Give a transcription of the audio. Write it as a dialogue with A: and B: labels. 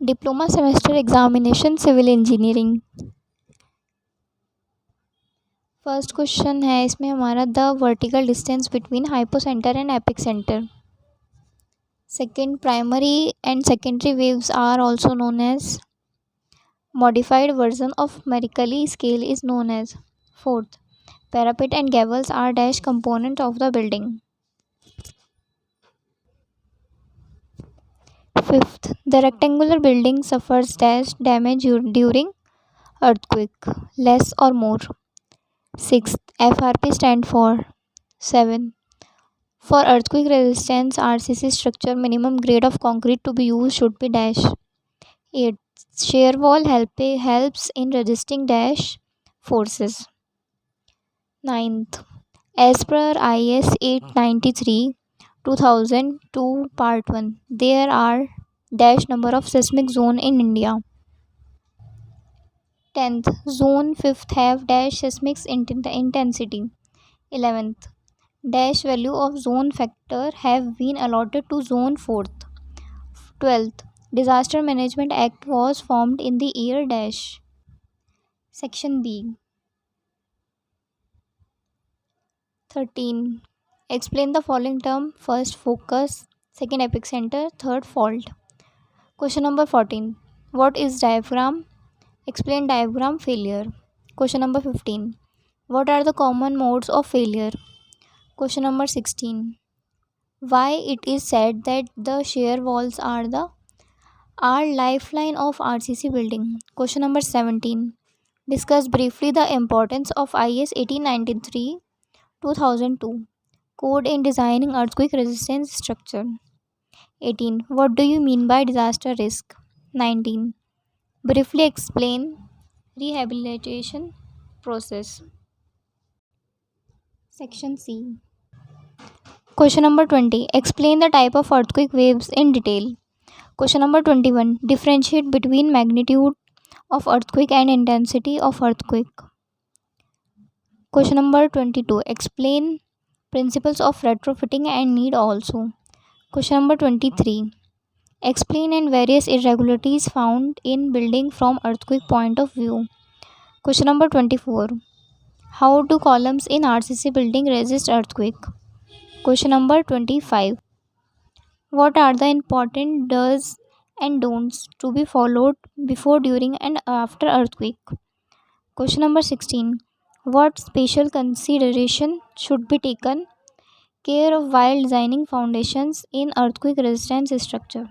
A: Diploma semester examination civil engineering. First question है इसमें हमारा, the vertical distance between hypocentre and epicentre. Second, primary and secondary waves are also known as. Modified version of Mercalli scale is known as. Fourth, parapet and gavels are dash component of the building. Fifth, the rectangular building suffers dash damage during earthquake, less or more. Sixth, FRP stand for. 7. For earthquake resistance RCC structure, minimum grade of concrete to be used should be dash. 8. Shear wall helps in resisting dash forces. 9th, as per IS 893 2002 Part 1, there are dash number of seismic zone in India. 10th, zone 5th have dash seismic intensity. 11th, dash value of zone factor have been allotted to zone 4th. 12th, Disaster Management Act was formed in the year dash. Section B. 13. Explain the following term. First, focus. Second, epicenter. Third, fault. Question number 14. What is diaphragm? Explain diaphragm failure. Question number 15. What are the common modes of failure? Question number 16. Why it is said that the shear walls are lifeline of RCC building? Question number 17. Discuss briefly the importance of IS 1893 2002 code in designing earthquake resistance structure. 18. What do you mean by disaster risk? 19. Briefly explain rehabilitation process. Section C. Question number 20. Explain the type of earthquake waves in detail. Question number 21. Differentiate between magnitude of earthquake and intensity of earthquake. Question number 22. Explain principles of retrofitting and need also. Question number 23. Explain and various irregularities found in building from earthquake point of view. Question number 24. How do columns in RCC building resist earthquake? Question number 25. What are the important do's and don'ts to be followed before, during and after earthquake? Question number 16. What special consideration should be taken care of while designing foundations in earthquake resistance structure?